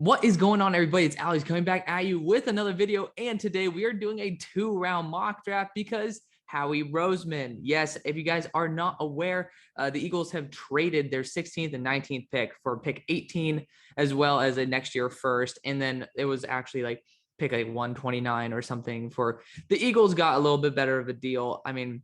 What is going on, everybody? It's Alex coming back at you with another video. And today we are doing a 2-round mock draft because Howie Roseman. Yes, if you guys are not aware, the Eagles have traded their 16th and 19th pick for pick 18, as well as a next year first. And then it was actually like pick like 129 or something for the Eagles. Got a little bit better of a deal. I mean,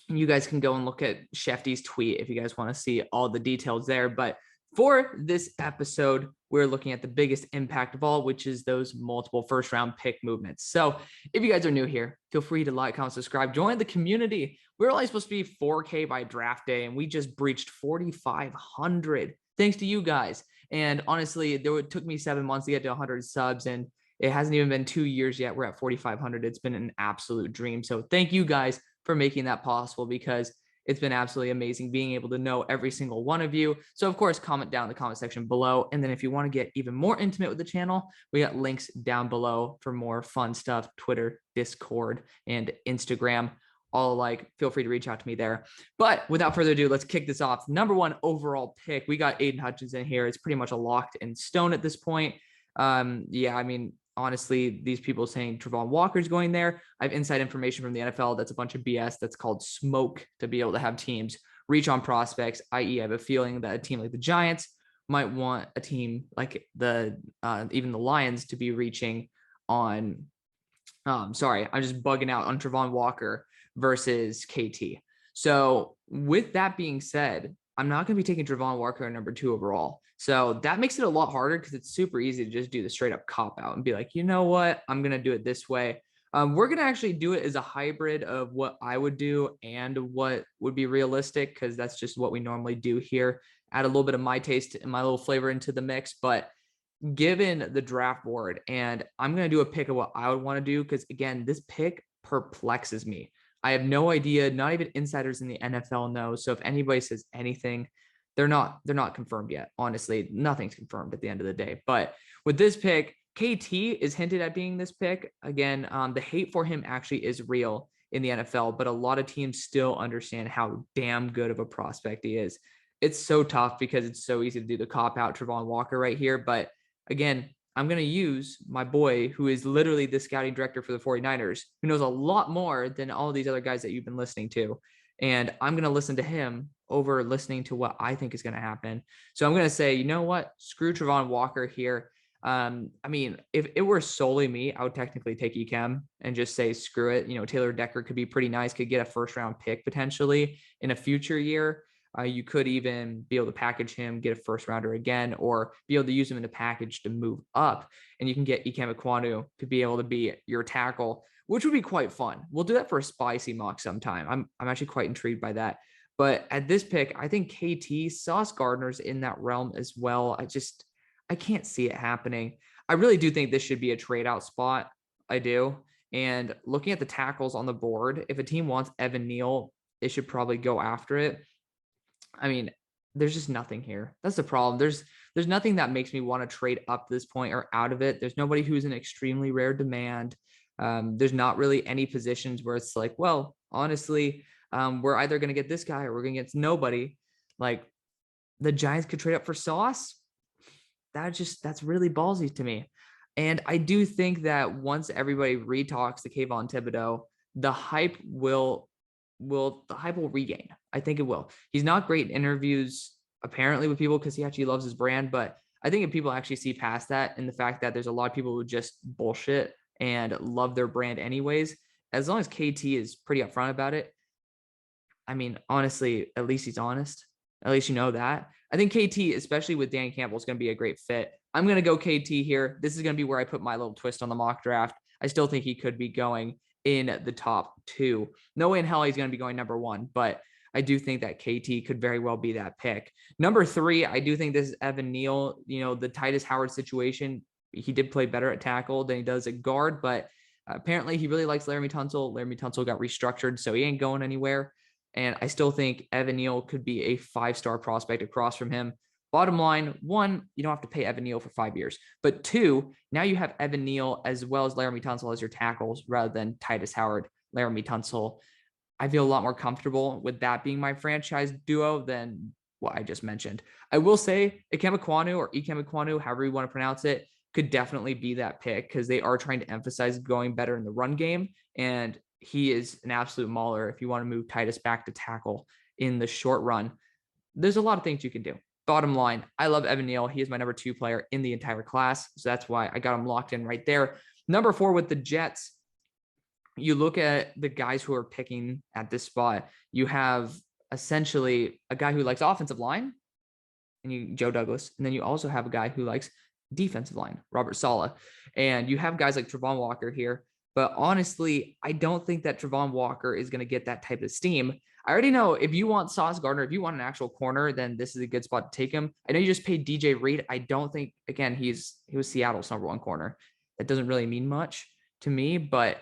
you guys can go and look at Shefty's tweet if you guys want to see all the details there. But for this episode, we're looking at the biggest impact of all, which is those multiple first-round pick movements. So if you guys are new here, feel free to like, comment, subscribe, join the community. We're only supposed to be 4K by draft day, and we just breached 4,500 thanks to you guys. And honestly, it took me 7 months to get to 100 subs, and it hasn't even been 2 years yet. We're at 4,500. It's been an absolute dream. So thank you guys for making that possible, because it's been absolutely amazing being able to know every single one of you. So of course, comment down in the comment section below. And then if you want to get even more intimate with the channel, we got links down below for more fun stuff, Twitter, Discord, and Instagram. All alike, feel free to reach out to me there. But without further ado, let's kick this off. Number 1 overall pick. We got Aidan Hutchinson here. It's pretty much a locked in stone at this point. Yeah, I mean, honestly, these people saying Travon Walker's going there. I have inside information from the NFL. That's a bunch of BS. That's called smoke to be able to have teams reach on prospects, i.e. I have a feeling that a team like the Giants might want a team like even the Lions to be reaching on, sorry, I'm just bugging out on Travon Walker versus KT. So with that being said, I'm not going to be taking Travon Walker at number 2 overall. So that makes it a lot harder because it's super easy to just do the straight up cop out and be like, you know what, I'm going to do it this way. We're going to actually do it as a hybrid of what I would do and what would be realistic, because that's just what we normally do here. Add a little bit of my taste and my little flavor into the mix. But given the draft board, and I'm going to do a pick of what I would want to do, because again, this pick perplexes me. I have no idea. Not even insiders in the NFL know. So if anybody says anything, they're not confirmed yet. Honestly, nothing's confirmed at the end of the day. But with this pick, KT is hinted at being this pick. Again, the hate for him actually is real in the NFL, but a lot of teams still understand how damn good of a prospect he is. It's so tough because it's so easy to do the cop out Travon Walker right here. But again, I'm going to use my boy, who is literally the scouting director for the 49ers, who knows a lot more than all of these other guys that you've been listening to. And I'm going to listen to him over listening to what I think is going to happen. So I'm going to say, you know what? Screw Travon Walker here. I mean, if it were solely me, I would technically take Ekem and just say, screw it. You know, Taylor Decker could be pretty nice, could get a first-round pick potentially in a future year. You could even be able to package him, get a first rounder again, or be able to use him in a package to move up. And you can get Ikem Ekwonu to be able to be your tackle, which would be quite fun. We'll do that for a spicy mock sometime. I'm actually quite intrigued by that. But at this pick, I think KT, Sauce Gardner's in that realm as well. I can't see it happening. I really do think this should be a trade out spot. I do. And looking at the tackles on the board, if a team wants Evan Neal, they should probably go after it. I mean, there's just nothing here. That's the problem. There's nothing that makes me want to trade up this point or out of it. There's nobody who's in extremely rare demand. There's not really any positions where it's like, well, honestly, we're either going to get this guy or we're going to get nobody. Like, the Giants could trade up for Sauce. That's really ballsy to me. And I do think that once everybody retalks to Kayvon Thibodeaux, the hype will regain. I think it will. He's not great in interviews apparently with people because he actually loves his brand, but I think if people actually see past that and the fact that there's a lot of people who just bullshit and love their brand anyways, as long as KT is pretty upfront about it, I mean, honestly, at least he's honest. At least you know that. I think KT, especially with Dan Campbell, is going to be a great fit. I'm going to go KT here. This is going to be where I put my little twist on the mock draft. I still think he could be going in the top 2. No way in hell he's going to be going number 1, but I do think that KT could very well be that pick. Number 3, I do think this is Evan Neal. You know, the Titus Howard situation, he did play better at tackle than he does at guard, but apparently he really likes Laramie Tunsil. Laramie Tunsil got restructured, so he ain't going anywhere. And I still think Evan Neal could be a 5-star prospect across from him. Bottom line, 1, you don't have to pay Evan Neal for 5 years. But 2, now you have Evan Neal as well as Laramie Tunsil as your tackles rather than Titus Howard, Laramie Tunsil. I feel a lot more comfortable with that being my franchise duo than what I just mentioned. I will say Ikemekonu or Ikemekonu, however you want to pronounce it, could definitely be that pick because they are trying to emphasize going better in the run game. And he is an absolute mauler if you want to move Titus back to tackle in the short run. There's a lot of things you can do. Bottom line, I love Evan Neal. He is my number 2 player in the entire class. So that's why I got him locked in right there. Number 4 with the Jets. You look at the guys who are picking at this spot. You have essentially a guy who likes offensive line, and Joe Douglas. And then you also have a guy who likes defensive line, Robert Saleh. And you have guys like Travon Walker here. But honestly, I don't think that Travon Walker is going to get that type of steam. I already know if you want Sauce Gardner, if you want an actual corner, then this is a good spot to take him. I know you just paid DJ Reed. I don't think, again, he was Seattle's number 1 corner. That doesn't really mean much to me, but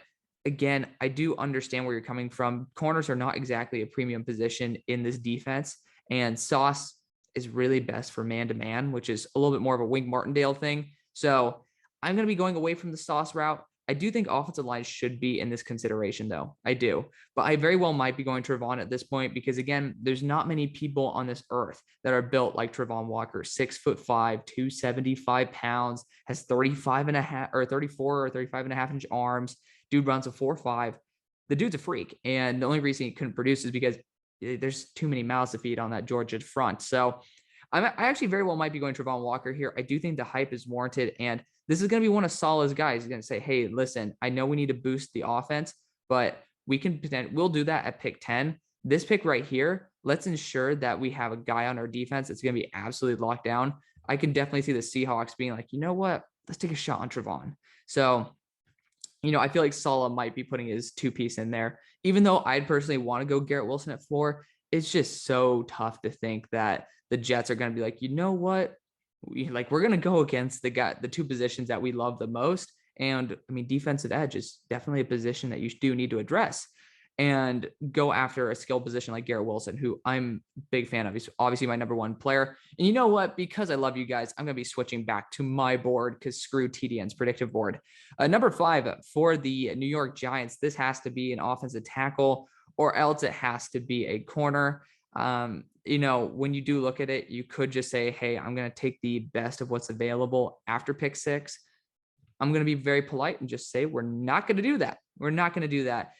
again, I do understand where you're coming from. Corners are not exactly a premium position in this defense, and Sauce is really best for man-to-man, which is a little bit more of a Wink Martindale thing. So I'm going to be going away from the Sauce route. I do think offensive line should be in this consideration, though. I do. But I very well might be going Travon at this point because, again, there's not many people on this earth that are built like Travon Walker, 6'5", 275 pounds, has 35 and a half or 34 or 35 and a half inch arms. Dude runs a 4.5. The dude's a freak. And the only reason he couldn't produce is because there's too many mouths to feed on that Georgia front. So I actually very well might be going Travon Walker here. I do think the hype is warranted. And this is going to be one of Saleh's guys. He's going to say, hey, listen, I know we need to boost the offense, but we'll do that at pick 10. This pick right here, let's ensure that we have a guy on our defense that's going to be absolutely locked down. I can definitely see the Seahawks being like, you know what? Let's take a shot on Travon. So, I feel like Saleh might be putting his 2-piece in there. Even though I'd personally want to go Garrett Wilson at 4, it's just so tough to think that the Jets are going to be like, you know what? We're going to go against the 2 positions that we love the most. And I mean, defensive edge is definitely a position that you do need to address and go after a skill position like Garrett Wilson, who I'm a big fan of. He's obviously my number 1 player. And you know what? Because I love you guys, I'm going to be switching back to my board because screw TDN's predictive board. Number 5 for the New York Giants, this has to be an offensive tackle or else it has to be a corner. When you do look at it, you could just say, hey, I'm going to take the best of what's available after pick 6. I'm going to be very polite and just say, we're not going to do that. We're not going to do that.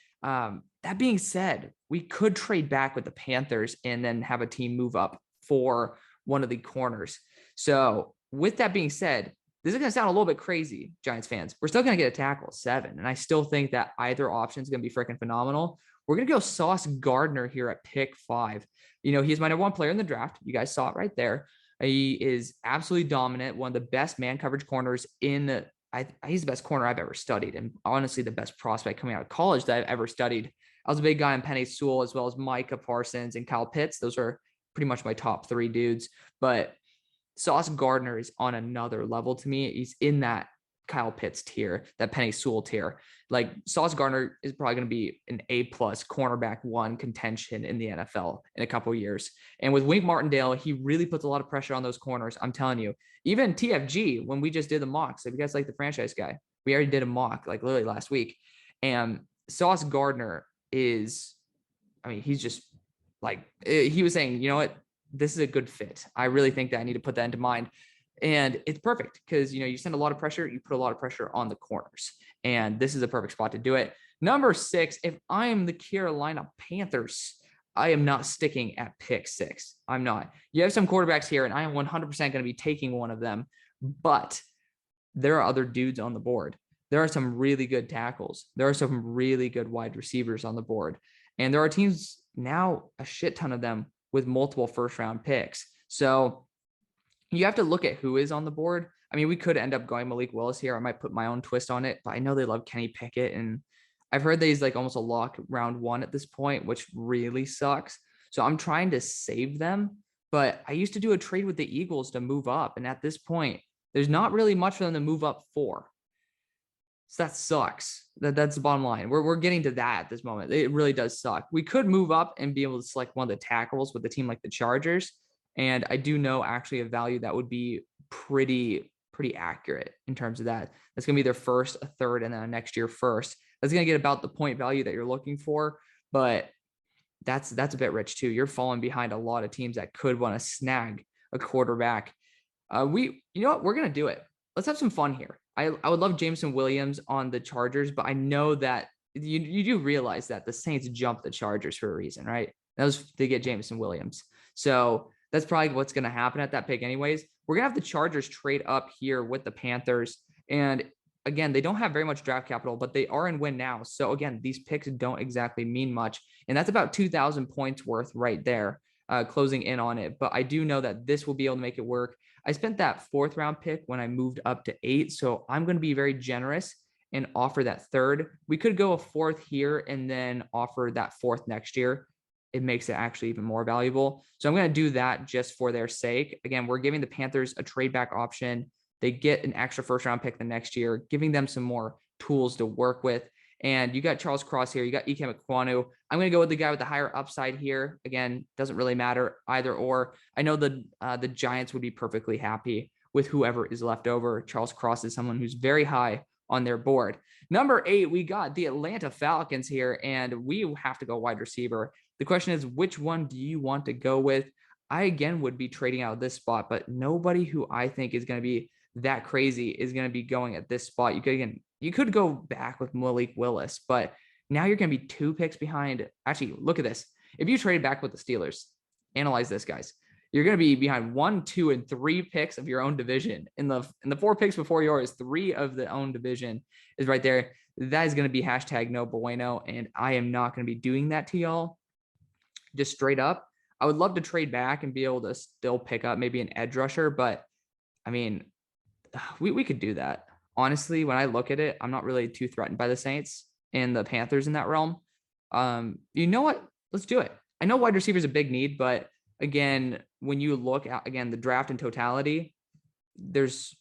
That being said, we could trade back with the Panthers and then have a team move up for one of the corners. So with that being said, this is going to sound a little bit crazy, Giants fans. We're still going to get a tackle at 7. And I still think that either option is going to be freaking phenomenal. We're going to go Sauce Gardner here at pick 5. He's my number 1 player in the draft. You guys saw it right there. He is absolutely dominant. One of the best man coverage corners he's the best corner I've ever studied. And honestly, the best prospect coming out of college that I've ever studied. I was a big guy on Penei Sewell as well as Micah Parsons and Kyle Pitts. Those are pretty much my top 3 dudes. But Sauce Gardner is on another level to me. He's in that Kyle Pitts tier, that Penei Sewell tier. Like Sauce Gardner is probably going to be an A+ cornerback 1 contention in the NFL in a couple of years. And with Wink Martindale, he really puts a lot of pressure on those corners. I'm telling you, even TFG, when we just did the mocks, if you guys like the franchise guy, we already did a mock like literally last week. And Sauce Gardner he's just like, he was saying, you know what, this is a good fit. I really think that I need to put that into mind. And it's perfect because, you send a lot of pressure, you put a lot of pressure on the corners. And this is a perfect spot to do it. Number 6, if I'm the Carolina Panthers, I am not sticking at pick 6. I'm not. You have some quarterbacks here, and I am 100% going to be taking one of them. But there are other dudes on the board. There are some really good tackles. There are some really good wide receivers on the board. And there are teams now, a shit ton of them, with multiple first-round picks. So you have to look at who is on the board. I mean, we could end up going Malik Willis here. I might put my own twist on it, but I know they love Kenny Pickett. And I've heard that he's like almost a lock round 1 at this point, which really sucks. So I'm trying to save them, but I used to do a trade with the Eagles to move up. And at this point, there's not really much for them to move up for. So that sucks. That's the bottom line. We're getting to that at this moment. It really does suck. We could move up and be able to select one of the tackles with a team like the Chargers. And I do know actually a value that would be pretty accurate in terms of that. That's going to be their first, a third, and then a next year first. That's going to get about the point value that you're looking for. But that's a bit rich too. You're falling behind a lot of teams that could want to snag a quarterback. You know what? We're going to do it. Let's have some fun here. I would love Jameson Williams on the Chargers, but I know that you do realize that the Saints jumped the Chargers for a reason, right? That was to get Jameson Williams. So that's probably what's going to happen at that pick anyways. We're going to have the Chargers trade up here with the Panthers. And again, they don't have very much draft capital, but they are in win now. So again, these picks don't exactly mean much. And that's about 2,000 points worth right there, closing in on it. But I do know that this will be able to make it work. I spent that 4th round pick when I moved up to 8. So I'm going to be very generous and offer that 3rd. We could go a 4th here and then offer that 4th next year. It makes it actually even more valuable. So I'm going to do that just for their sake. Again, we're giving the Panthers a trade back option. They get an extra 1st round pick the next year, giving them some more tools to work with. And you got Charles Cross here. You got Ikem Ekwonu. I'm going to go with the guy with the higher upside here. Again, doesn't really matter either or. I know the Giants would be perfectly happy with whoever is left over. Charles Cross is someone who's very high on their board. Number 8, we got the Atlanta Falcons here, and we have to go wide receiver. The question is, which one do you want to go with? I, again, would be trading out of this spot, but nobody who I think is going to be that crazy is going to be going at this spot. You could go back with Malik Willis, but now you're going to be 2 picks behind. Actually, look at this. If you trade back with the Steelers, analyze this, guys. You're going to be behind 1, 2, and 3 picks of your own division. In the 4 picks before yours, 3 of the own division is right there. That is going to be #no bueno, and I am not going to be doing that to y'all. Just straight up. I would love to trade back and be able to still pick up maybe an edge rusher, but I mean, we could do that. Honestly, when I look at it, I'm not really too threatened by the Saints and the Panthers in that realm. You know what? Let's do it. I know wide receiver is a big need, but again, when you look at, again, the draft in totality, there's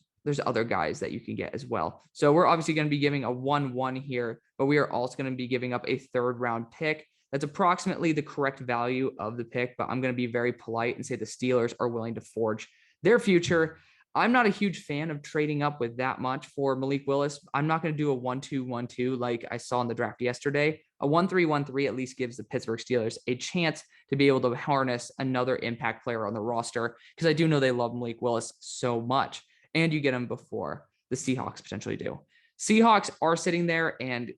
other guys that you can get as well. So we're obviously going to be giving a 1-1 here, but we are also going to be giving up a 3rd round pick. That's approximately the correct value of the pick, but I'm going to be very polite and say the Steelers are willing to forge their future. I'm not a huge fan of trading up with that much for Malik Willis. I'm not going to do a 1-2-1-2 like I saw in the draft yesterday. A 1-3-1-3 at least gives the Pittsburgh Steelers a chance to be able to harness another impact player on the roster, because I do know they love Malik Willis so much, and you get him before the Seahawks potentially do. Seahawks are sitting there, and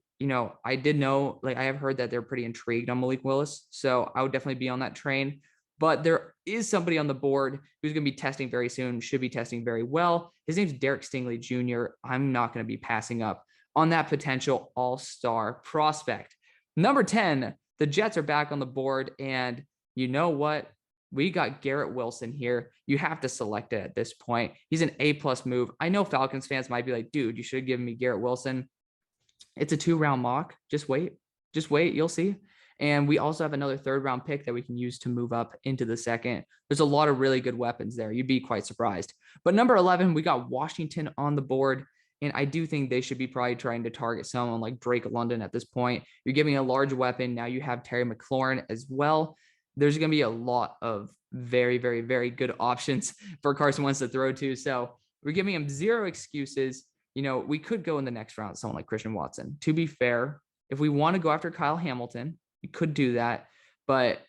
I did know, I have heard that they're pretty intrigued on Malik Willis, so I would definitely be on that train. But there is somebody on the board who's going to be testing very soon, should be testing very well. His name's Derek Stingley Jr. I'm not going to be passing up on that potential all-star prospect. Number 10, the Jets are back on the board. And you know what? We got Garrett Wilson here. You have to select it at this point. He's an A+ move. I know Falcons fans might be like, dude, you should have given me Garrett Wilson. It's a 2-round mock. Just wait. You'll see. And we also have another 3rd round pick that we can use to move up into the 2nd. There's a lot of really good weapons there. You'd be quite surprised. But number 11, we got Washington on the board. And I do think they should be probably trying to target someone like Drake London at this point. You're giving a large weapon. Now you have Terry McLaurin as well. There's going to be a lot of very, very, very good options for Carson Wentz to throw to. So we're giving him 0 excuses. We could go in the next round, someone like Christian Watson. To be fair, if we want to go after Kyle Hamilton, you could do that, but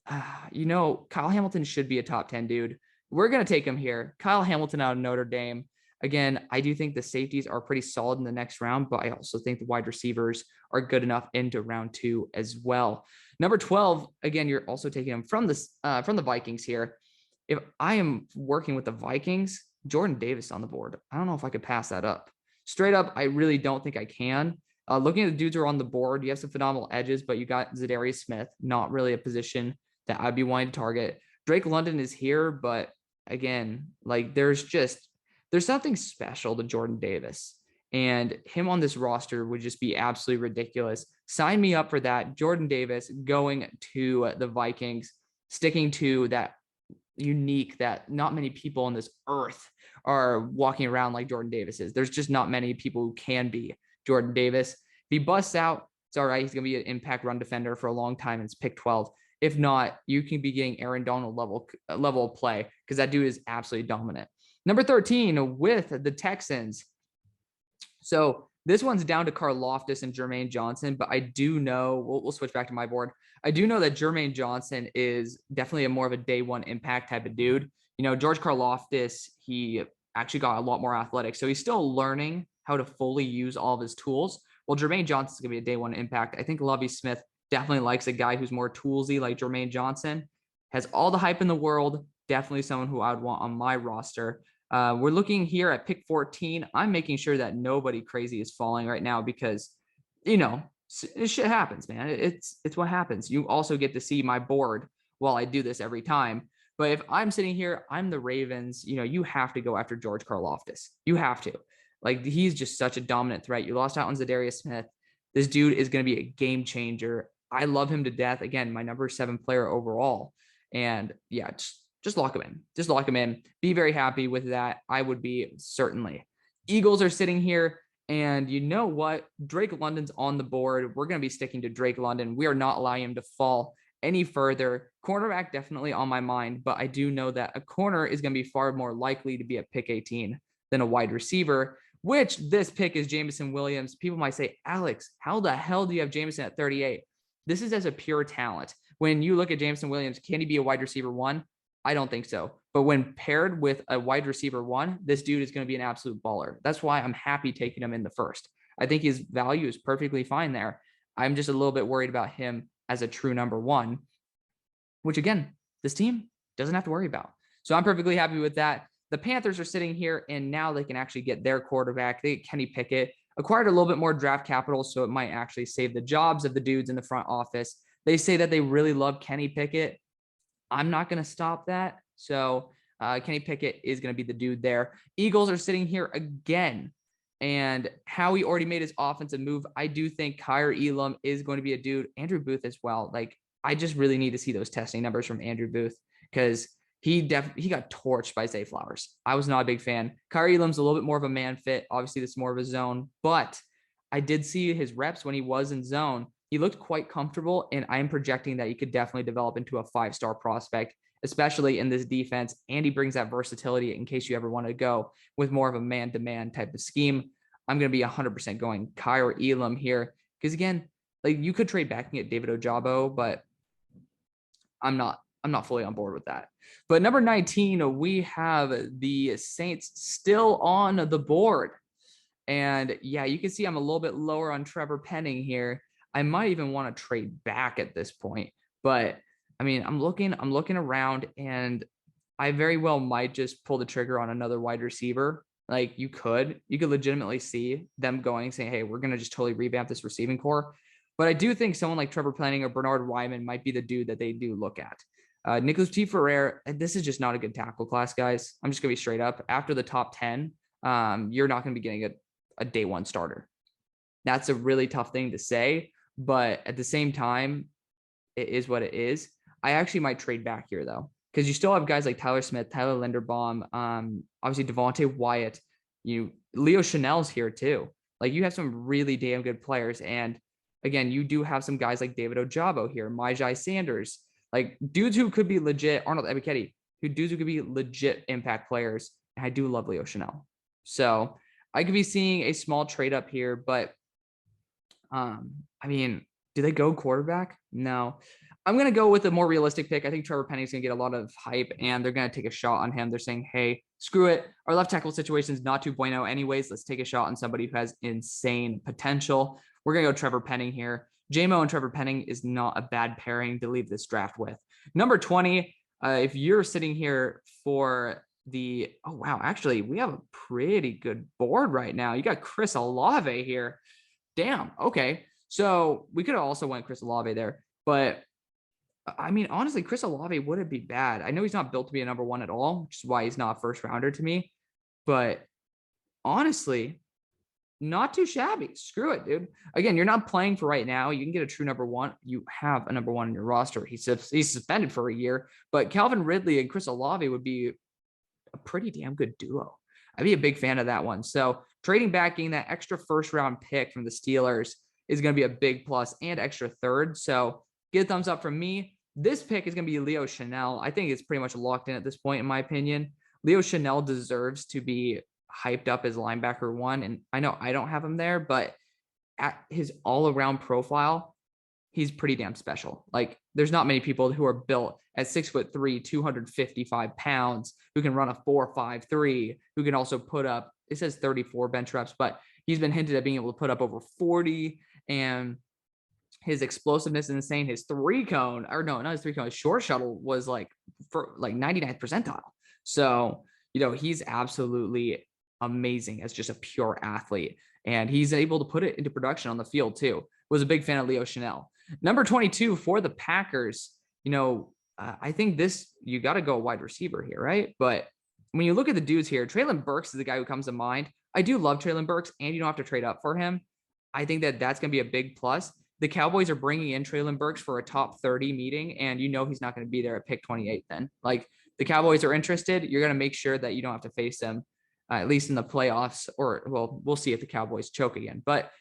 Kyle Hamilton should be a top 10 dude. We're going to take him here. Kyle Hamilton out of Notre Dame. Again, I do think the safeties are pretty solid in the next round, but I also think the wide receivers are good enough into round 2 as well. Number 12, again, you're also taking him from the Vikings here. If I am working with the Vikings, Jordan Davis on the board. I don't know if I could pass that up. Straight up, I really don't think I can. Looking at the dudes who are on the board, you have some phenomenal edges, but you got Zadarius Smith, not really a position that I'd be wanting to target. Drake London is here, but again, there's something special to Jordan Davis, and him on this roster would just be absolutely ridiculous. Sign me up for that. Jordan Davis going to the Vikings, sticking to that unique that not many people on this earth are walking around like Jordan Davis is. There's just not many people who can be Jordan Davis. If he busts out, it's all right. He's going to be an impact run defender for a long time. And it's pick 12. If not, you can be getting Aaron Donald level of play, because that dude is absolutely dominant. Number 13 with the Texans. So This one's down to Karlaftis and Jermaine Johnson, but I do know we'll switch back to my board. I do know that Jermaine Johnson is definitely a more of a day one impact type of dude. You know, George Karlaftis, he actually got a lot more athletic, so he's still learning how to fully use all of his tools. Well, Jermaine Johnson's gonna be a day one impact. I think Lovie Smith definitely likes a guy who's more toolsy like Jermaine Johnson. Has all the hype in the world. Definitely someone who I would want on my roster. We're looking here at pick 14. I'm making sure that nobody crazy is falling right now because, you know, shit happens, man. It's what happens. You also get to see my board while I do this every time. But if I'm sitting here, I'm the Ravens. You know, you have to go after George Karlaftis. You have to. Like, he's just such a dominant threat. You lost out on Zadarius Smith. This dude is going to be a game changer. I love him to death. Again, my number 7 player overall. And yeah, just lock him in. Just lock him in. Be very happy with that. I would be, certainly. Eagles are sitting here, and you know what? Drake London's on the board. We're going to be sticking to Drake London. We are not allowing him to fall any further. Cornerback definitely on my mind, but I do know that a corner is going to be far more likely to be at pick 18 than a wide receiver, which this pick is Jameson Williams. People might say, Alex, how the hell do you have Jameson at 38? This is as a pure talent. When you look at Jameson Williams, can he be a wide receiver 1? I don't think so. But when paired with a wide receiver 1, this dude is going to be an absolute baller. That's why I'm happy taking him in the first. I think his value is perfectly fine there. I'm just a little bit worried about him as a true number 1, which again, this team doesn't have to worry about. So I'm perfectly happy with that. The Panthers are sitting here, and now they can actually get their quarterback. They get Kenny Pickett, acquired a little bit more draft capital, so it might actually save the jobs of the dudes in the front office. They say that they really love Kenny Pickett. I'm not going to stop that. So Kenny Pickett is going to be the dude there. Eagles are sitting here again. And Howie already made his offensive move. I do think Kyer Elam is going to be a dude. Andrew Booth as well. Like, I just really need to see those testing numbers from Andrew Booth because he got torched by Zay Flowers. I was not a big fan. Kyer Elam's a little bit more of a man fit. Obviously, this is more of a zone. But I did see his reps when he was in zone. He looked quite comfortable, and I'm projecting that he could definitely develop into a 5-star prospect, especially in this defense. And he brings that versatility in case you ever want to go with more of a man-to-man type of scheme. I'm going to be 100% going Kyer Elam here because, again, like, you could trade back and get David Ojabo, but I'm not fully on board with that. But number 19, we have the Saints still on the board. And yeah, you can see I'm a little bit lower on Trevor Penning here. I might even want to trade back at this point, but I mean, I'm looking around, and I very well might just pull the trigger on another wide receiver. Like, you could legitimately see them saying, hey, we're going to just totally revamp this receiving core. But I do think someone like Trevor Penning or Bernard Wyman might be the dude that they do look at. Nicholas T. Ferrer, this is just not a good tackle class, guys. I'm just going to be straight up. After the top 10, you're not going to be getting a day 1 starter. That's a really tough thing to say, but at the same time, it is what it is. I actually might trade back here, though, because you still have guys like Tyler Smith, Tyler Linderbaum, obviously Devontae Wyatt. Leo Chanel's here, too. Like, you have some really damn good players. And, again, you do have some guys like David Ojabo here, Myjai Sanders, like dudes who could be legit, Arnold Ebiketie, dudes who could be legit impact players. And I do love Leo Chanel. So I could be seeing a small trade up here, but I mean, do they go quarterback? No. I'm going to go with a more realistic pick. I think Trevor Penning's going to get a lot of hype, and they're going to take a shot on him. They're saying, hey, screw it. Our left tackle situation is not too bueno anyways. Let's take a shot on somebody who has insane potential. We're going to go Trevor Penning here. JMO and Trevor Penning is not a bad pairing to leave this draft with. Number 20, if you're sitting here for oh, wow, actually, we have a pretty good board right now. You got Chris Olave here. Damn, okay. So we could have also went Chris Olave there, but I mean, honestly, Chris Olave wouldn't be bad. I know he's not built to be a number 1 at all, which is why he's not a first rounder to me, but honestly, not too shabby. Screw it, dude. Again, you're not playing for right now. You can get a true number 1. You have a number 1 in your roster. He's suspended for a year, but Calvin Ridley and Chris Olave would be a pretty damn good duo. I'd be a big fan of that one. So trading back, getting that extra first round pick from the Steelers is going to be a big plus, and extra third. So get a thumbs up from me. This pick is going to be Leo Chanel. I think it's pretty much locked in at this point, in my opinion. Leo Chanel deserves to be hyped up as linebacker 1. And I know I don't have him there, but at his all-around profile, he's pretty damn special. Like, there's not many people who are built at 6'3", 255 pounds, who can run a 4.53, who can also put up, it says 34 bench reps, but he's been hinted at being able to put up over 40, and his explosiveness is insane. His his short shuttle was like for like 99th percentile. So, he's absolutely amazing as just a pure athlete, and he's able to put it into production on the field too. Was a big fan of Leo Chanel. Number 22 for the Packers, I think you got to go wide receiver here, right? But when you look at the dudes here, Treylon Burks is the guy who comes to mind. I do love Treylon Burks, and you don't have to trade up for him. I think that's going to be a big plus. The Cowboys are bringing in Treylon Burks for a top 30 meeting, and he's not going to be there at pick 28 then. Like, the Cowboys are interested. You're going to make sure that you don't have to face them, at least in the playoffs, or, well, we'll see if the Cowboys choke again. But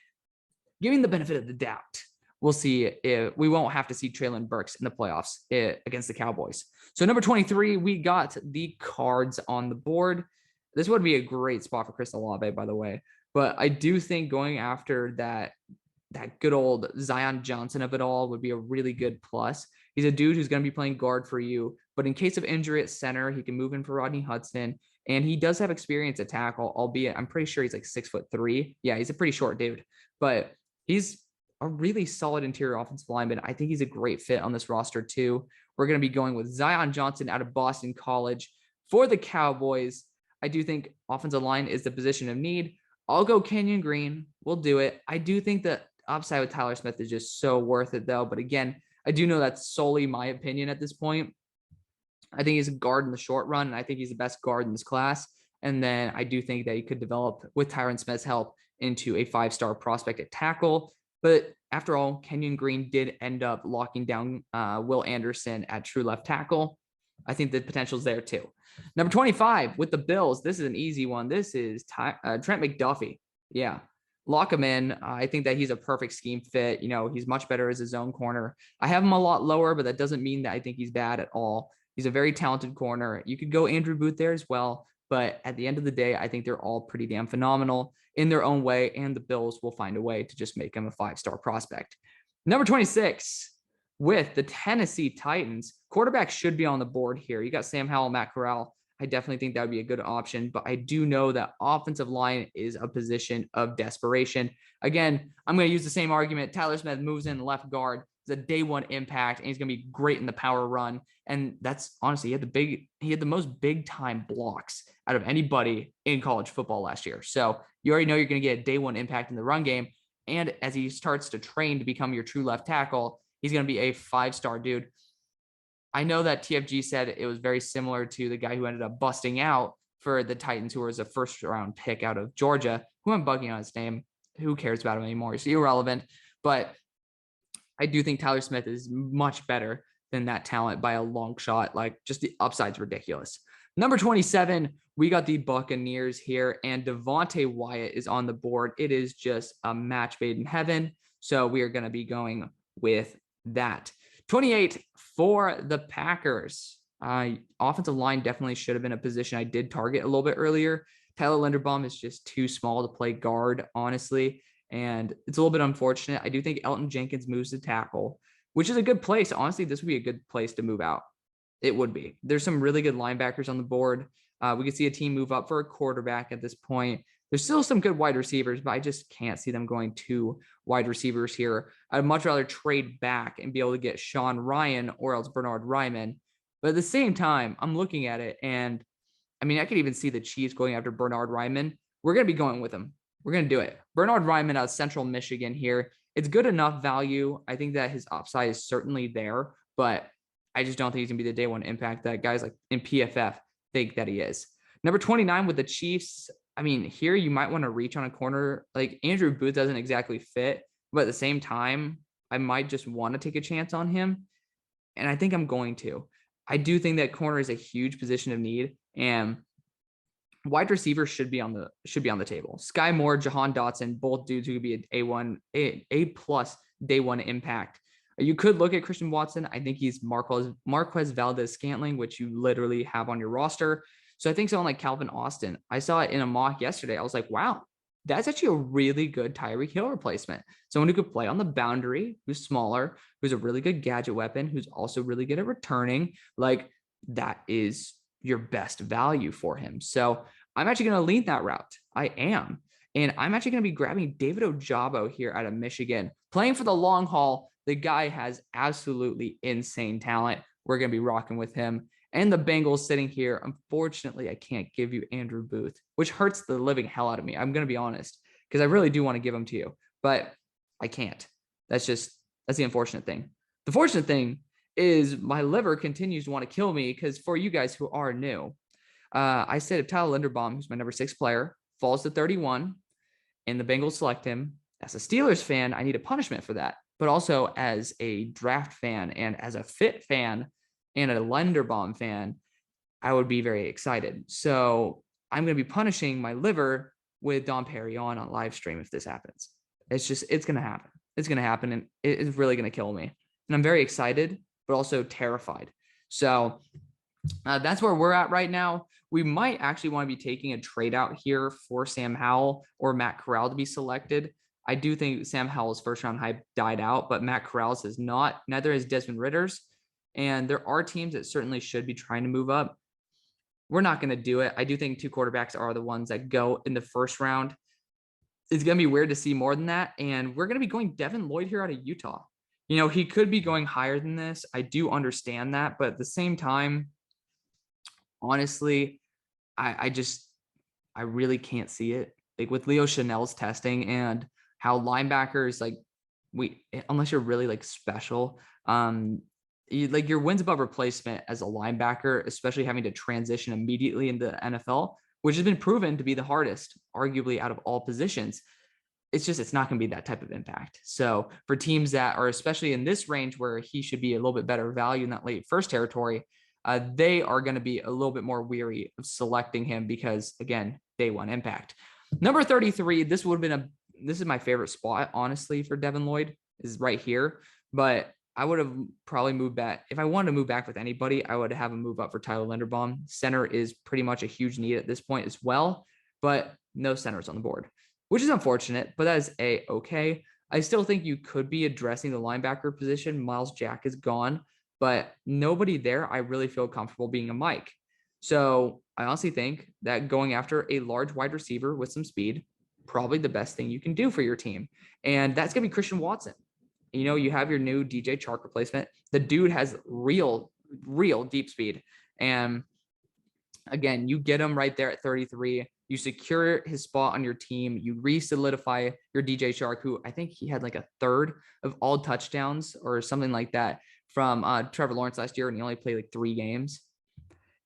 giving the benefit of the doubt, we'll see if we won't have to see Treylon Burks in the playoffs against the Cowboys. So number 23, we got the Cards on the board. This would be a great spot for Chris Olave, by the way. But I do think going after that good old Zion Johnson of it all would be a really good plus. He's a dude who's going to be playing guard for you, but in case of injury at center, he can move in for Rodney Hudson. And he does have experience at tackle, albeit I'm pretty sure he's like 6'3". Yeah, he's a pretty short dude, but he's a really solid interior offensive lineman. I think he's a great fit on this roster too. We're going to be going with Zion Johnson out of Boston College for the Cowboys. I do think offensive line is the position of need. I'll go Kenyon Green. We'll do it. I do think that upside with Tyler Smith is just so worth it though. But again, I do know that's solely my opinion at this point. I think he's a guard in the short run, and I think he's the best guard in this class. And then I do think that he could develop, with Tyron Smith's help, into a 5-star prospect at tackle. But after all, Kenyon Green did end up locking down Will Anderson at true left tackle. I think the potential is there too. Number 25 with the Bills. This is an easy one. This is Trent McDuffie. Yeah. Lock him in. I think that he's a perfect scheme fit. He's much better as a zone corner. I have him a lot lower, but that doesn't mean that I think he's bad at all. He's a very talented corner. You could go Andrew Booth there as well. But at the end of the day, I think they're all pretty damn phenomenal in their own way. And the Bills will find a way to just make him a 5-star prospect. Number 26 with the Tennessee Titans. Quarterback should be on the board here. You got Sam Howell, Matt Corral. I definitely think that would be a good option, but I do know that offensive line is a position of desperation. Again, I'm going to use the same argument. Tyler Smith moves in left guard. It's a day one impact, and he's going to be great in the power run. And that's honestly, he had the most big time blocks out of anybody in college football last year. So you already know you're going to get a day one impact in the run game. And as he starts to train to become your true left tackle, he's going to be a 5-star dude. I know that TFG said it was very similar to the guy who ended up busting out for the Titans, who was a first-round pick out of Georgia, who I'm bugging on his name. Who cares about him anymore? He's irrelevant. But I do think Tyler Smith is much better than that talent by a long shot. Like, just the upside's ridiculous. Number 27, we got the Buccaneers here, and Devontae Wyatt is on the board. It is just a match made in heaven. So we are going to be going with that. 28 for the Packers. Offensive line definitely should have been a position I did target a little bit earlier. Tyler Linderbaum is just too small to play guard, honestly, and it's a little bit unfortunate. I do think Elton Jenkins moves to tackle, which is a good place. Honestly, this would be a good place to move out. It would be. There's some really good linebackers on the board. We could see a team move up for a quarterback at this point. There's still some good wide receivers, but I just can't see them going to wide receivers here. I'd much rather trade back and be able to get Sean Ryan or else Bernard Ryman. But at the same time, I'm looking at it, and I mean, I could even see the Chiefs going after Bernard Ryman. We're going to be going with him. We're going to do it. Bernard Ryman out of Central Michigan here. It's good enough value. I think that his upside is certainly there, but I just don't think he's going to be the day one impact that guys like in PFF think that he is. Number 29 with the Chiefs. I mean, here you might want to reach on a corner. Like, Andrew Booth doesn't exactly fit, but at the same time, I might just want to take a chance on him. And I think I'm going to. I do think that corner is a huge position of need, and wide receivers should be on the table. Skye Moore, Jahan Dotson, both dudes who could be an A+ day one impact. You could look at Christian Watson. I think he's Marquez Valdez Scantling, which you literally have on your roster. So I think someone like Calvin Austin, I saw it in a mock yesterday. I was like, wow, that's actually a really good Tyreek Hill replacement. Someone who could play on the boundary, who's smaller, who's a really good gadget weapon, who's also really good at returning. Like, that is your best value for him. So I'm actually going to lean that route. I am. And I'm actually going to be grabbing David Ojabo here out of Michigan, playing for the long haul. The guy has absolutely insane talent. We're going to be rocking with him. And the Bengals sitting here. Unfortunately, I can't give you Andrew Booth, which hurts the living hell out of me. I'm going to be honest, because I really do want to give him to you, but I can't. That's the unfortunate thing. The fortunate thing is my liver continues to want to kill me, because for you guys who are new, I said if Tyler Linderbaum, who's my number 6 player, falls to 31 and the Bengals select him, as a Steelers fan, I need a punishment for that. But also as a draft fan and as a fit fan and a Linderbaum fan, I would be very excited. So I'm going to be punishing my liver with Dom Perignon on live stream if this happens. It's going to happen. It's going to happen, and it's really going to kill me. And I'm very excited, but also terrified. So that's where we're at right now. We might actually want to be taking a trade out here for Sam Howell or Matt Corral to be selected. I do think Sam Howell's first round hype died out, but Matt Corral's has not. Neither has Desmond Ritter's. And there are teams that certainly should be trying to move up. We're not going to do it. I do think 2 quarterbacks are the ones that go in the first round. It's going to be weird to see more than that. And we're going to be going Devin Lloyd here out of Utah. You know, he could be going higher than this. I do understand that. But at the same time, honestly, I really can't see it. Like with Leo Chanel's testing and how linebackers, like, unless you're really like special, like your wins above replacement as a linebacker, especially having to transition immediately into the NFL, which has been proven to be the hardest, arguably out of all positions. It's not going to be that type of impact. So for teams that are especially in this range where he should be a little bit better value in that late first territory, they are going to be a little bit more weary of selecting him because, again, day one impact. Number 33, this is my favorite spot, honestly, for Devin Lloyd, is right here. But I would have probably moved back. If I wanted to move back with anybody, I would have him move up for Tyler Linderbaum. Center is pretty much a huge need at this point as well, but no centers on the board, which is unfortunate, but that is okay. I still think you could be addressing the linebacker position. Miles Jack is gone, but nobody there I really feel comfortable being a Mike. So I honestly think that going after a large wide receiver with some speed, probably the best thing you can do for your team. And that's going to be Christian Watson. You know, you have your new DJ Chark replacement. The dude has real deep speed. And again, you get him right there at 33. You secure his spot on your team. You re-solidify your DJ Chark, who I think he had like a third of all touchdowns or something like that from Trevor Lawrence last year, and he only played like 3 games.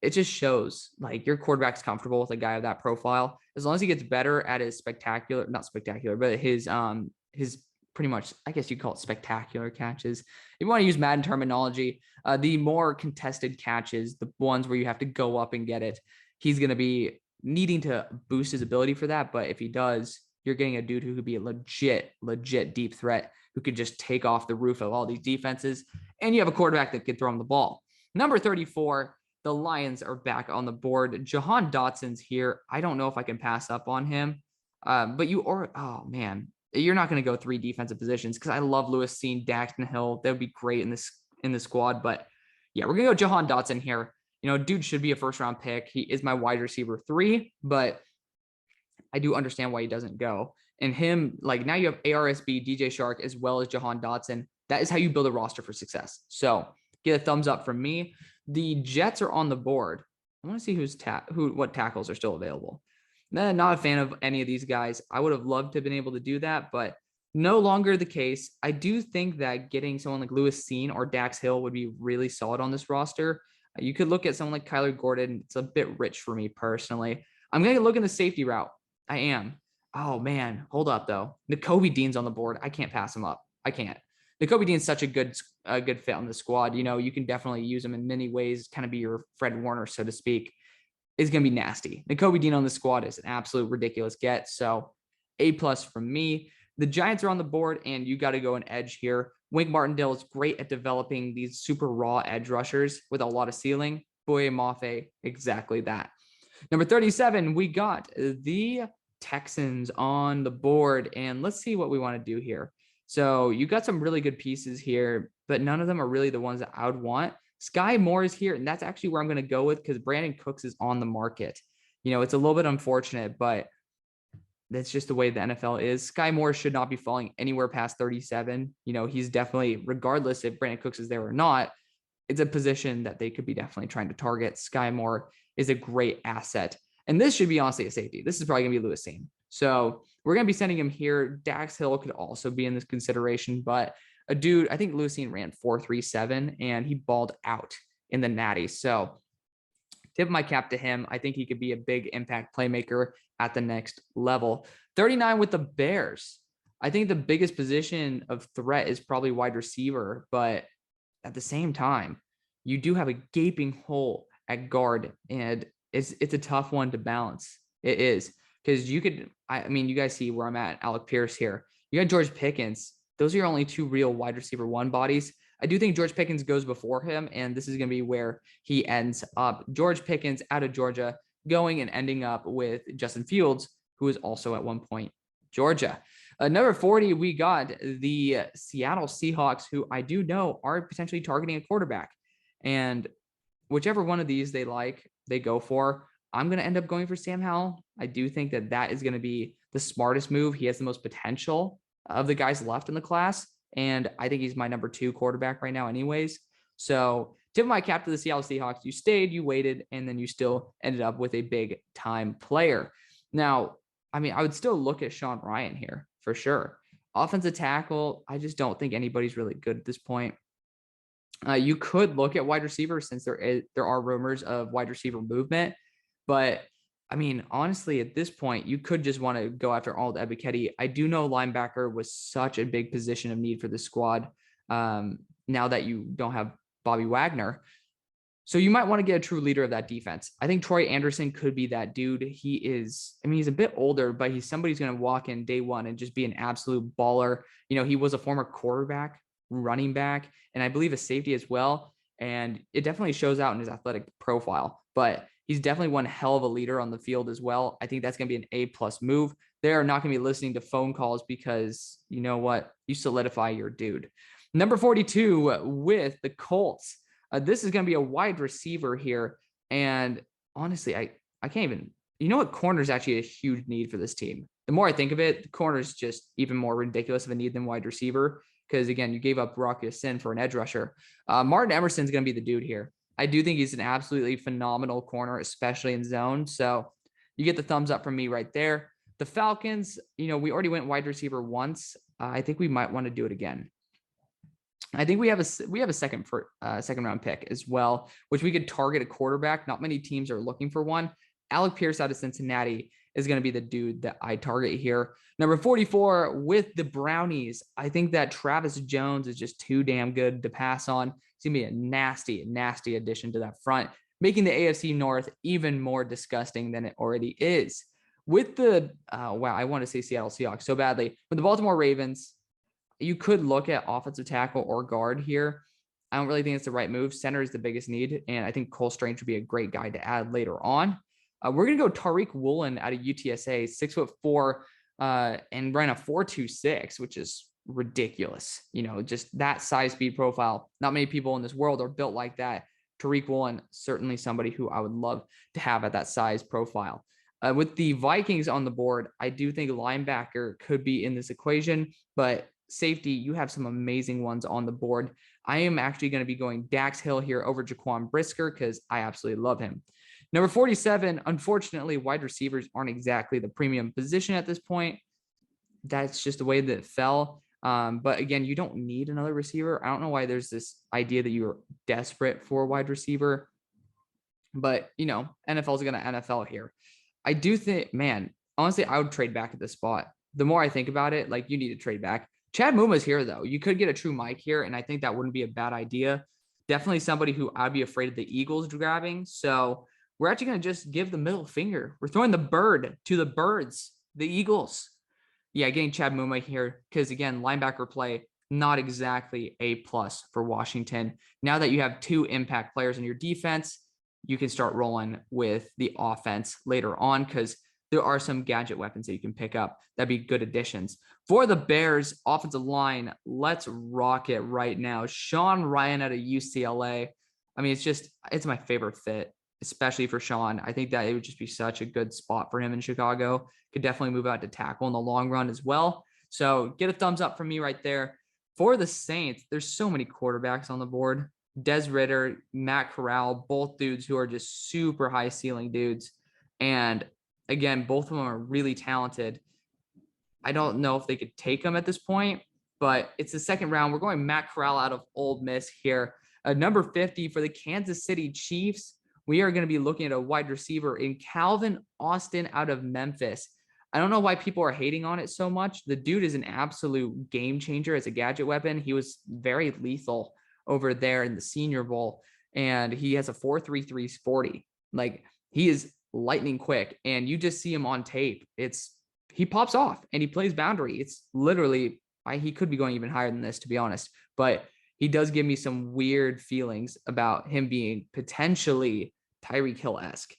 It just shows like your quarterback's comfortable with a guy of that profile. As long as he gets better at his his pretty much, I guess you call it spectacular catches. If you want to use Madden terminology, the more contested catches, the ones where you have to go up and get it, he's going to be needing to boost his ability for that. But if he does, you're getting a dude who could be a legit deep threat who could just take off the roof of all these defenses. And you have a quarterback that can throw him the ball. Number 34, the Lions are back on the board. Jahan Dotson's here. I don't know if I can pass up on him. But oh man, you're not going to go 3 defensive positions because I love Lewis Cine, Daxton Hill. That would be great in the squad. But yeah, we're going to go Jahan Dotson here. You know, dude should be a first round pick. He is my wide receiver 3, but I do understand why he doesn't go. And him, like, now you have ARSB, DJ Chark, as well as Jahan Dotson. That is how you build a roster for success. So get a thumbs up from me. The Jets are on the board. I want to see what tackles are still available. Not a fan of any of these guys. I would have loved to have been able to do that, but no longer the case. I do think that getting someone like Lewis Cine or Dax Hill would be really solid on this roster. You could look at someone like Kyler Gordon. It's a bit rich for me personally. I'm going to look in the safety route. I am. Oh, man. Hold up, though. Nakobe Dean's on the board. I can't pass him up. I can't. Nakobe Dean's such a good fit on the squad. You know, you can definitely use him in many ways, kind of be your Fred Warner, so to speak. Is going to be nasty. Nakobe Dean on the squad is an absolute ridiculous get. So A+ from me. The Giants are on the board, and you got to go an edge here. Wink Martindale is great at developing these super raw edge rushers with a lot of ceiling. Boye Mafe, exactly that. Number 37, we got the Texans on the board, and let's see what we want to do here. So you got some really good pieces here, but none of them are really the ones that I would want. Skye Moore is here, and that's actually where I'm going to go with because Brandon Cooks is on the market. It's a little bit unfortunate, but that's just the way the NFL is. Skye Moore should not be falling anywhere past 37. He's definitely, regardless if Brandon Cooks is there or not, it's a position that they could be definitely trying to target. Skye Moore is a great asset. And this should be honestly a safety. This is probably going to be Lewis Sane. So we're going to be sending him here. Dax Hill could also be in this consideration, but a dude, I think Lewis Sane ran 4.37 and he balled out in the natty. So tip my cap to him. I think he could be a big impact playmaker at the next level. 39 with the Bears. I think the biggest position of threat is probably wide receiver, but at the same time, you do have a gaping hole at guard, and it's a tough one to balance. It is, because you guys see where I'm at, Alec Pierce here. You got George Pickens. Those are your only two real wide receiver one bodies. I do think George Pickens goes before him, and this is going to be where he ends up. George Pickens out of Georgia going and ending up with Justin Fields, who is also at one point Georgia. Number 40, we got the Seattle Seahawks, who I do know are potentially targeting a quarterback. And whichever one of these they like, they go for. I'm going to end up going for Sam Howell. I do think that is going to be the smartest move. He has the most potential of the guys left in the class. And I think he's my number 2 quarterback right now anyways. So tip my cap to the Seattle Seahawks. You stayed, you waited, and then you still ended up with a big time player. Now, I would still look at Sean Ryan here for sure. Offensive tackle, I just don't think anybody's really good at this point. You could look at wide receiver since there are rumors of wide receiver movement. But, honestly, at this point, you could just want to go after Ald Ebiketie. I do know linebacker was such a big position of need for the squad now that you don't have Bobby Wagner. So you might want to get a true leader of that defense. I think Troy Anderson could be that dude. He's a bit older, but he's somebody who's going to walk in day one and just be an absolute baller. He was a former quarterback, running back, and I believe a safety as well. And it definitely shows out in his athletic profile, but he's definitely one hell of a leader on the field as well. I think that's going to be an A+ move. They're not going to be listening to phone calls because you know what? You solidify your dude. Number 42 with the Colts. This is going to be a wide receiver here. And honestly, I can't even, corner is actually a huge need for this team. The more I think of it, the corner is just even more ridiculous of a need than wide receiver. Because again, you gave up Rock Ya-Sin for an edge rusher. Martin Emerson's going to be the dude here. I do think he's an absolutely phenomenal corner, especially in zone. So you get the thumbs up from me right there. The Falcons, we already went wide receiver once. I think we might want to do it again. I think we have a second round pick as well, which we could target a quarterback. Not many teams are looking for one. Alec Pierce out of Cincinnati is going to be the dude that I target here. Number 44 with the Brownies. I think that Travis Jones is just too damn good to pass on. It's going to be a nasty, nasty addition to that front, making the AFC North even more disgusting than it already is. With the, I want to say Seattle Seahawks so badly. With the Baltimore Ravens, you could look at offensive tackle or guard here. I don't really think it's the right move. Center is the biggest need, and I think Cole Strange would be a great guy to add later on. We're going to go Tariq Woolen out of UTSA, 6'4", and ran a 4.26, which is ridiculous. Just that size speed profile. Not many people in this world are built like that. Tariq Woolen, certainly somebody who I would love to have at that size profile. With the Vikings on the board, I do think linebacker could be in this equation, but safety, you have some amazing ones on the board. I am actually going to be going Dax Hill here over Jaquan Brisker because I absolutely love him. Number 47, unfortunately, wide receivers aren't exactly the premium position at this point. That's just the way that it fell. But again, you don't need another receiver. I don't know why there's this idea that you're desperate for a wide receiver. But, NFL is going to NFL here. I do think, honestly, I would trade back at this spot. The more I think about it, you need to trade back. Chad Muma's here, though. You could get a true Mike here, and I think that wouldn't be a bad idea. Definitely somebody who I'd be afraid of the Eagles grabbing. So we're actually going to just give the middle finger. We're throwing the bird to the birds, the Eagles. Yeah, getting Chad Muma here because, again, linebacker play, not exactly A+ for Washington. Now that you have 2 impact players in your defense, you can start rolling with the offense later on, because there are some gadget weapons that you can pick up. That'd be good additions. For the Bears offensive line, let's rock it right now. Sean Rhyan out of UCLA. I mean, it's my favorite fit, especially for Sean. I think that it would just be such a good spot for him in Chicago. Could definitely move out to tackle in the long run as well. So get a thumbs up from me right there. For the Saints, there's so many quarterbacks on the board. Des Ridder, Matt Corral, both dudes who are just super high ceiling dudes. And again, both of them are really talented. I don't know if they could take them at this point, but it's the second round. We're going Matt Corral out of Ole Miss here. Number 50 for the Kansas City Chiefs. We are going to be looking at a wide receiver in Calvin Austin out of Memphis. I don't know why people are hating on it so much. The dude is an absolute game changer as a gadget weapon. He was very lethal over there in the Senior Bowl, and he has a 4.33 40. Like, he is lightning quick, and you just see him on tape. He pops off and he plays boundary. It's literally, he could be going even higher than this, to be honest, but he does give me some weird feelings about him being potentially Tyreek Hill-esque.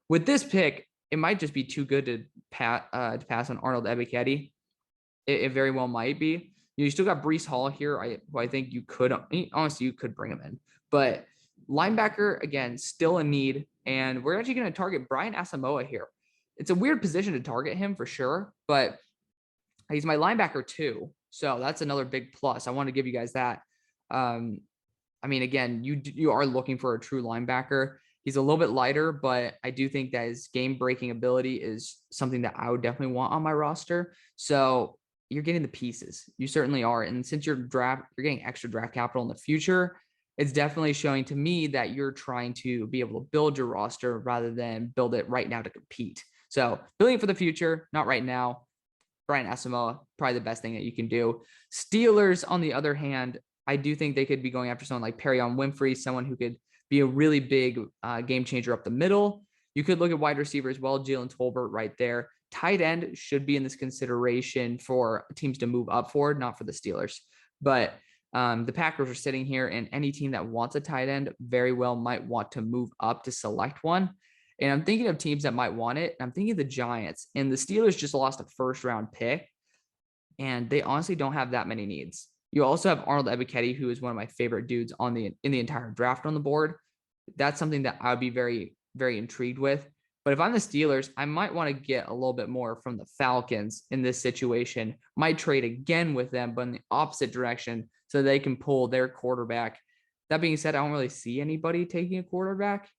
With this pick, it might just be too good to pass on Arnold Ebiketie. It very well might be. You still got Breece Hall here. I think you could, honestly, you could bring him in. But linebacker, again, still a need. And we're actually going to target Brian Asamoah here. It's a weird position to target him for sure, but he's my linebacker too. So that's another big plus. I want to give you guys that. I mean, again, you are looking for a true linebacker. He's a little bit lighter, but I do think that his game-breaking ability is something that I would definitely want on my roster. So you're getting the pieces. You certainly are. And since you're getting extra draft capital in the future, it's definitely showing to me that you're trying to be able to build your roster rather than build it right now to compete. So building it for the future, not right now. Brian Asamoah, probably the best thing that you can do. Steelers, on the other hand, I do think they could be going after someone like Perrion Winfrey, someone who could be a really big game changer up the middle. You could look at wide receiver as well, Jalen Tolbert right there. Tight end should be in this consideration for teams to move up forward, not for the Steelers. But the Packers are sitting here, and any team that wants a tight end very well might want to move up to select one. And I'm thinking of teams that might want it. I'm thinking of the Giants, and the Steelers just lost a first-round pick, and they honestly don't have that many needs. You also have Arnold Ebiketie, who is one of my favorite dudes in the entire draft on the board. That's something that I would be very, very intrigued with. But if I'm the Steelers, I might want to get a little bit more from the Falcons in this situation. Might trade again with them, but in the opposite direction, so they can pull their quarterback. That being said, I don't really see anybody taking a quarterback,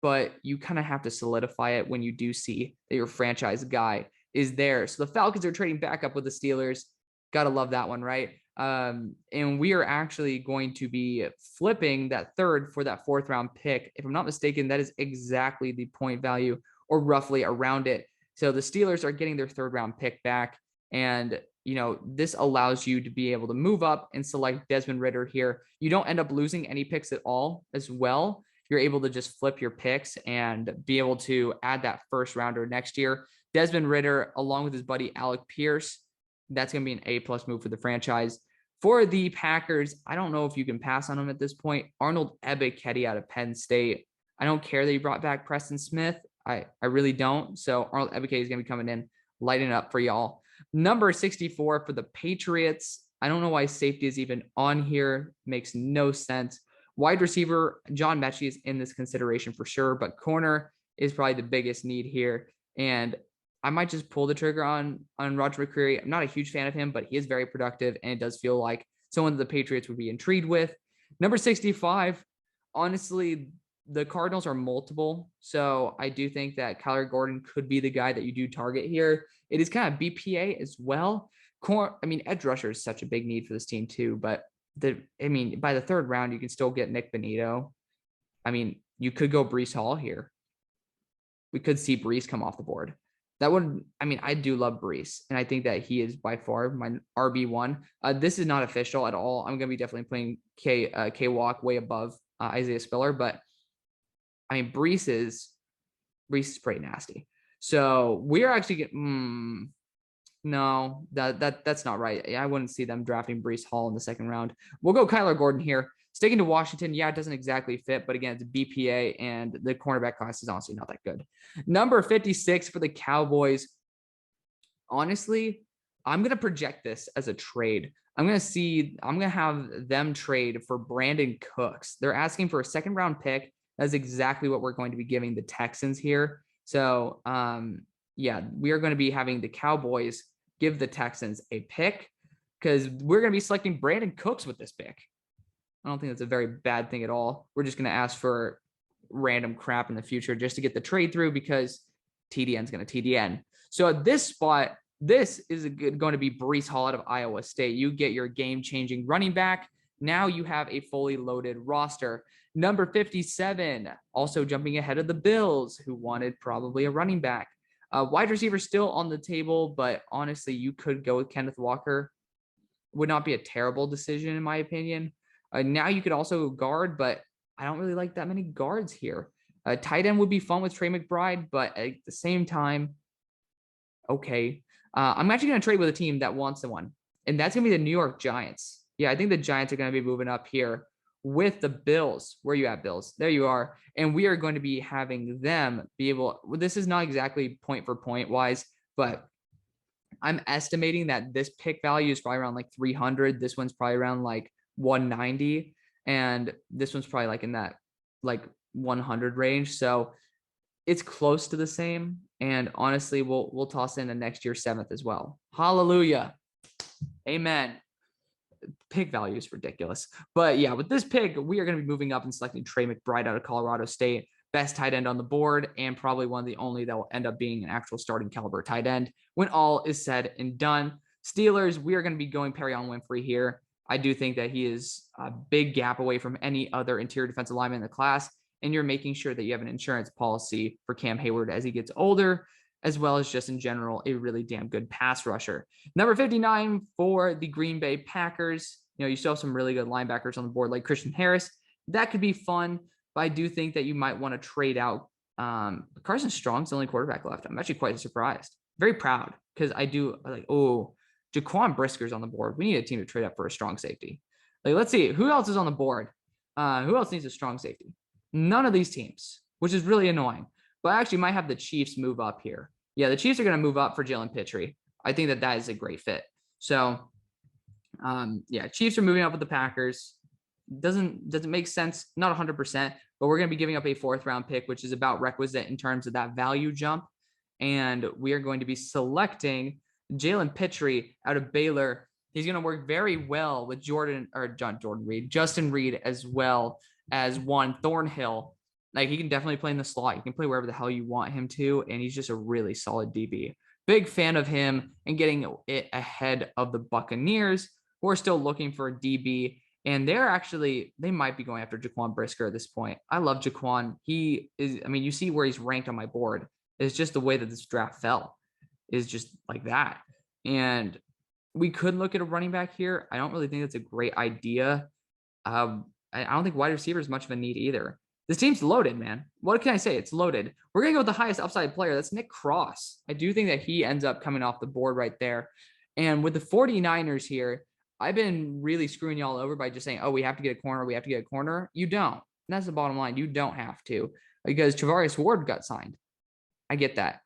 but you kind of have to solidify it when you do see that your franchise guy is there. So the Falcons are trading back up with the Steelers. Gotta love that one, right? And we are actually going to be flipping that third for that fourth round pick. If I'm not mistaken, that is exactly the point value, or roughly around it. So the Steelers are getting their third round pick back. And, this allows you to be able to move up and select Desmond Ridder here. You don't end up losing any picks at all as well. You're able to just flip your picks and be able to add that first rounder next year. Desmond Ridder, along with his buddy Alec Pierce, that's going to be an A+ move for the franchise. For the Packers, I don't know if you can pass on him at this point. Arnold Ebiketie out of Penn State. I don't care that he brought back Preston Smith. I really don't. So Arnold Ebiketie is going to be coming in, lighting up for y'all. Number 64 for the Patriots. I don't know why safety is even on here. Makes no sense. Wide receiver, John Mechie is in this consideration for sure, but corner is probably the biggest need here. And I might just pull the trigger on Roger McCreary. I'm not a huge fan of him, but he is very productive, and it does feel like someone that the Patriots would be intrigued with. Number 65, honestly, the Cardinals are multiple, so I do think that Kyler Gordon could be the guy that you do target here. It is kind of BPA as well. Edge rusher is such a big need for this team too, but by the third round, you can still get Nick Bonito. You could go Breece Hall here. We could see Breece come off the board. I do love Breece, and I think that he is by far my RB1. This is not official at all. I'm going to be definitely playing K-Walk way above Isaiah Spiller, but Breece is pretty nasty. So we're actually getting, no, that's not right. I wouldn't see them drafting Breece Hall in the second round. We'll go Kyler Gordon here. Sticking to Washington, yeah, it doesn't exactly fit, but again, it's BPA, and the cornerback class is honestly not that good. Number 56 for the Cowboys. Honestly, I'm going to project this as a trade. I'm going to have them trade for Brandon Cooks. They're asking for a second-round pick. That's exactly what we're going to be giving the Texans here. So, yeah, we are going to be having the Cowboys give the Texans a pick because we're going to be selecting Brandon Cooks with this pick. I don't think that's a very bad thing at all. We're just going to ask for random crap in the future just to get the trade through because TDN is going to TDN. So at this spot, this is going to be Breece Hall out of Iowa State. You get your game-changing running back. Now you have a fully loaded roster. Number 57, also jumping ahead of the Bills, who wanted probably a running back. Wide receiver still on the table, but honestly, you could go with Kenneth Walker. Would not be a terrible decision, in my opinion. Now you could also guard, but I don't really like that many guards here. Tight end would be fun with Trey McBride, but at the same time, okay. I'm actually going to trade with a team that wants one, and that's going to be the New York Giants. Yeah, I think the Giants are going to be moving up here with the Bills. Where are you at, Bills? There you are. And we are going to be having them be able, well, this is not exactly point for point wise, but I'm estimating that this pick value is probably around like 300. This one's probably around like 190. And this one's probably like in that like 100 range. So it's close to the same. And honestly, we'll toss in a next year 7th as well. Hallelujah. Amen. Pick value is ridiculous. But yeah, with this pick, we are going to be moving up and selecting Trey McBride out of Colorado State. Best tight end on the board, and probably one of the only that will end up being an actual starting caliber tight end when all is said and done. Steelers, we are going to be going Perion Winfrey here. I do think that he is a big gap away from any other interior defensive lineman in the class, and you're making sure that you have an insurance policy for Cam Hayward as he gets older, as well as just in general, a really damn good pass rusher. Number 59 for the Green Bay Packers. You know, you still have some really good linebackers on the board like Christian Harris. That could be fun, but I do think that you might want to trade out. Carson Strong's the only quarterback left. I'm actually quite surprised. Very proud because I do like, oh, Jaquan Brisker's on the board. We need a team to trade up for a strong safety. Like, let's see. Who else is on the board? Who else needs a strong safety? None of these teams, which is really annoying. But I actually might have the Chiefs move up here. Yeah, the Chiefs are going to move up for Jalen Pitre. I think that that is a great fit. So, yeah, Chiefs are moving up with the Packers. Doesn't make sense, not 100%, but we're going to be giving up a 4th-round pick, which is about requisite in terms of that value jump. And we are going to be selecting Jalen Pitre out of Baylor. He's going to work very well with Justin Reed, as well as Juan Thornhill. Like, he can definitely play in the slot. You can play wherever the hell you want him to, and he's just a really solid DB. Big fan of him and getting it ahead of the Buccaneers, who are still looking for a DB, and they might be going after Jaquan Brisker at this point. I love Jaquan. He is, I mean, you see where he's ranked on my board. It's just the way that this draft fell is just like that. And we could look at a running back here. I don't really think that's a great idea. I don't think wide receiver is much of a need either. This team's loaded, man. What can I say? It's loaded. We're going to go with the highest upside player. That's Nick Cross. I do think that he ends up coming off the board right there. And with the 49ers here, I've been really screwing y'all over by just saying, oh, we have to get a corner. We have to get a corner. You don't. And that's the bottom line. You don't have to, because Travarius Ward got signed. I get that.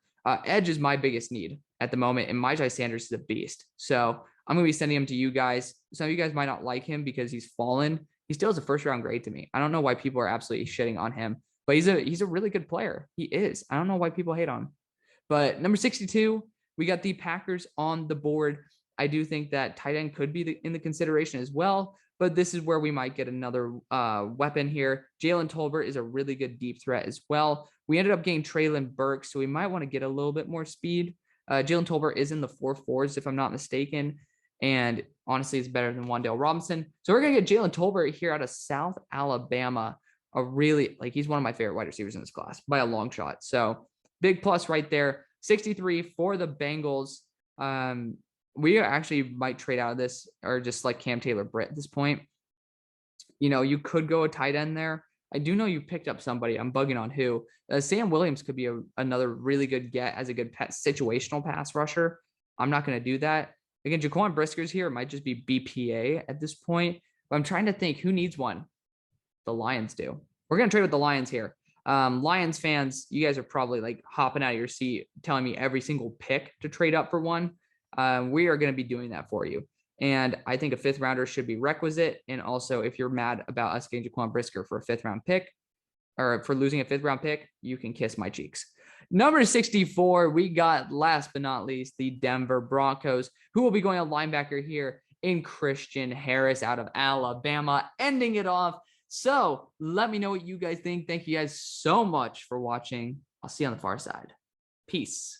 Edge is my biggest need at the moment, and Myjai Sanders is a beast. So I'm going to be sending him to you guys. Some of you guys might not like him because he's fallen. He still has a 1st-round grade to me. I don't know why people are absolutely shitting on him, but he's a really good player. He is. I don't know why people hate on him. But number 62, we got the Packers on the board. I do think that tight end could be in the consideration as well, but this is where we might get another weapon here. Jalen Tolbert is a really good deep threat as well. We ended up getting Treylon Burks, so we might want to get a little bit more speed. Jalen Tolbert is in the 4.4s, if I'm not mistaken. And honestly, it's better than Wan'Dale Robinson. So we're going to get Jalen Tolbert here out of South Alabama. He's one of my favorite wide receivers in this class by a long shot. So big plus right there. 63 for the Bengals. We actually might trade out of this or just like Cam Taylor-Britt at this point. You know, you could go a tight end there. I do know you picked up somebody. I'm bugging on who. Sam Williams could be another really good get as a good situational pass rusher. I'm not going to do that. Again, Jaquan Brisker's here. It might just be BPA at this point. But I'm trying to think who needs one. the Lions do. We're going to trade with the Lions here. Lions fans, you guys are probably like hopping out of your seat telling me every single pick to trade up for one. We are going to be doing that for you. And I think a 5th rounder should be requisite. And also, if you're mad about us getting Jaquan Brisker for a 5th round pick, or for losing a 5th round pick, you can kiss my cheeks. Number 64, we got, last but not least, the Denver Broncos, who will be going a linebacker here in Christian Harris out of Alabama, ending it off. So let me know what you guys think. Thank you guys so much for watching. I'll see you on the far side. Peace.